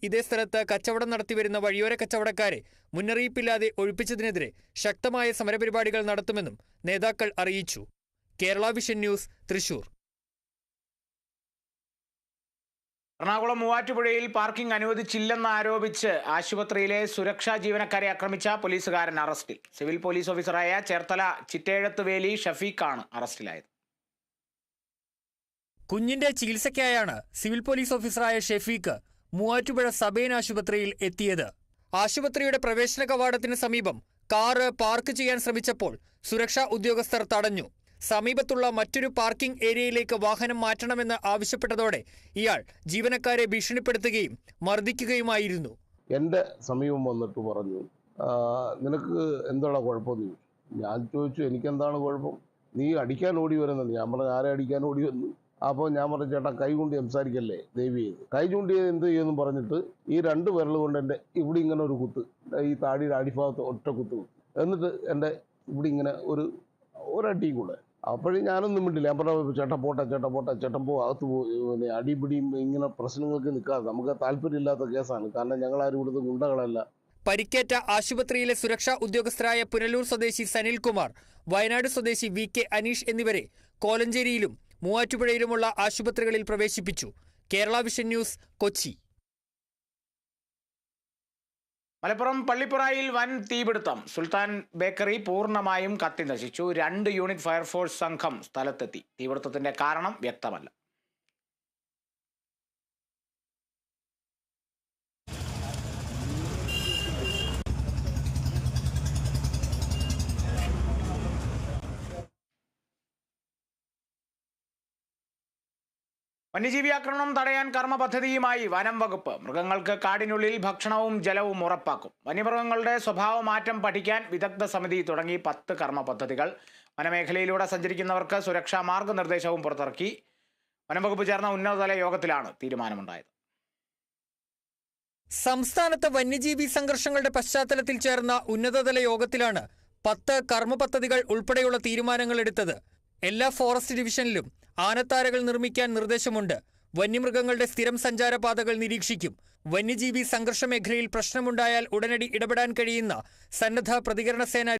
ഇതേ സ്ഥലത്ത് കച്ചവടം നടത്തിവരുന്ന വഴിയോര കച്ചവടക്കാരെ മുന്നറിയിപ്പില്ലാതെ ഒഴിപ്പിച്ചതിനെതിരെ ശക്തമായ സമരപരിപാടികൾ നടത്തുമെന്നും നേതാക്കൾ അറിയിച്ചു. Kerala Vision News, Thrissur. എറണാകുളം മൂവാറ്റുപുഴയിൽ പാർക്കിംഗ് അനുവദിച്ചില്ലെന്ന് ആരോപിച്ച് ആശുപത്രിയിലെ സുരക്ഷാ ജീവനക്കാരെ ആക്രമിച്ച പോലീസുകാരൻ അറസ്റ്റിൽ. സിവിൽ പോലീസ് ഓഫീസറായ ചേർത്തല ചിറ്റേഴത്തുവേലി ഷഫീഖാണ് അറസ്റ്റിലായത്. കുഞ്ഞിന്റെ ചികിത്സയ്ക്കായാണ് സിവിൽ പോലീസ് ഓഫീസറായ ഷഫീഖ് മൂവാറ്റുപുഴ സബേൻ ആശുപത്രിയിൽ എത്തിയത്. ആശുപത്രിയുടെ പ്രവേശന കവാടത്തിന് സമീപം കാറ് പാർക്ക് ചെയ്യാൻ ശ്രമിച്ചപ്പോൾ സുരക്ഷാ ഉദ്യോഗസ്ഥർ തടഞ്ഞു. സമീപത്തുള്ള മറ്റൊരു പാർക്കിംഗ് ഏരിയയിലേക്ക് വാഹനം മാറ്റണമെന്ന് ആവശ്യപ്പെട്ടതോടെ ഇയാൾ ജീവനക്കാരെ ഭീഷണിപ്പെടുത്തുകയും മർദ്ദിക്കുകയുമായിരുന്നു. എൻ്റെ സമീപം വന്നിട്ട് പറഞ്ഞു, നിനക്ക് എന്താണ് കുഴപ്പമെന്ന് ചോദിച്ചു. ഞാൻ ചോദിച്ചു, എനിക്കെന്താണ് കുഴപ്പം, നീ അടിക്കാൻ ഓടി വരുന്നത്. ഞാൻ പറഞ്ഞു, ആരെ അടിക്കാൻ ഓടി വന്നു? അപ്പോൾ ഞാൻ പറഞ്ഞു, ചേട്ടാ കൈ കൊണ്ട് സംസാരിക്കല്ലേ, ദയവ് ചെയ്ത് കൈ ചൂണ്ടി എന്ത് ചെയ്യുമെന്ന് പറഞ്ഞിട്ട് ഈ 2 വിരൽ കൊണ്ട് എൻ്റെ ഇവിടെ ഇങ്ങനെ ഒരു കുത്ത്, ഈ താടിയുടെ അടിഭാഗത്ത് ഒറ്റ കുത്ത്, എന്നിട്ട് എൻ്റെ ഇവിടെ ഇങ്ങനെ ഒരടിയും കൂടെ. അപ്പോഴും ഞാനൊന്നും മിണ്ടില്ല. ഞാൻ പറഞ്ഞു, ചേട്ടൻ പോട്ടെ, ചേട്ടൻ പോ, അകത്ത് പോയി. അടിപിടിയും ഇങ്ങനെ പ്രശ്നങ്ങൾക്ക് നിൽക്കാതെ, നമുക്ക് താല്പര്യമില്ലാത്ത കേസാണ്. കാരണം ഞങ്ങളാരും ഇവിടുത്തെ ഗുണ്ടകളല്ല. പരിക്കേറ്റ ആശുപത്രിയിലെ സുരക്ഷാ ഉദ്യോഗസ്ഥരായ പുനലൂർ സ്വദേശി സനിൽകുമാർ, വയനാട് സ്വദേശി VK അനീഷ് എന്നിവരെ കോലഞ്ചേരിയിലും മൂവാറ്റുപുഴയിലുമുള്ള ആശുപത്രികളിൽ പ്രവേശിപ്പിച്ചു. Kerala Vision News, Kochi. മലപ്പുറം പള്ളിപ്പുറായിൽ വൻ തീപിടുത്തം. സുൽത്താൻ ബേക്കറി പൂർണ്ണമായും കത്തിനശിച്ചു. 2 യൂണിറ്റ് ഫയർഫോഴ്സ് സംഘം സ്ഥലത്തെത്തി. തീപിടുത്തത്തിന്റെ കാരണം വ്യക്തമല്ല. വന്യജീവി ആക്രമണം തടയാൻ കർമ്മ പദ്ധതിയുമായി വനം വകുപ്പ്. മൃഗങ്ങൾക്ക് കാടിനുള്ളിൽ ഭക്ഷണവും ജലവും ഉറപ്പാക്കും. വന്യമൃഗങ്ങളുടെ സ്വഭാവ മാറ്റം പഠിക്കാൻ വിദഗ്ധ സമിതി തുടങ്ങി 10 കർമ്മ പദ്ധതികൾ. വനമേഖലയിലൂടെ സഞ്ചരിക്കുന്നവർക്ക് സുരക്ഷാ മാർഗനിർദ്ദേശവും പുറത്തിറക്കി. വനം വകുപ്പ് ചേർന്ന ഉന്നതതല യോഗത്തിലാണ് തീരുമാനമുണ്ടായത്. സംസ്ഥാനത്ത് വന്യജീവി സംഘർഷങ്ങളുടെ പശ്ചാത്തലത്തിൽ ചേർന്ന ഉന്നതതല യോഗത്തിലാണ് 10 കർമ്മ പദ്ധതികൾ ഉൾപ്പെടെയുള്ള തീരുമാനങ്ങൾ എടുത്തത്. എല്ലാ ഫോറസ്റ്റ് ഡിവിഷനിലും ആനത്താരകൾ നിർമ്മിക്കാൻ നിർദ്ദേശമുണ്ട്. വന്യമൃഗങ്ങളുടെ സ്ഥിരം സഞ്ചാരപാതകൾ നിരീക്ഷിക്കും. വന്യജീവി സംഘർഷ മേഖലയിൽ പ്രശ്നമുണ്ടായാൽ ഉടനടി ഇടപെടാൻ കഴിയുന്ന സന്നദ്ധ പ്രതികരണ സേന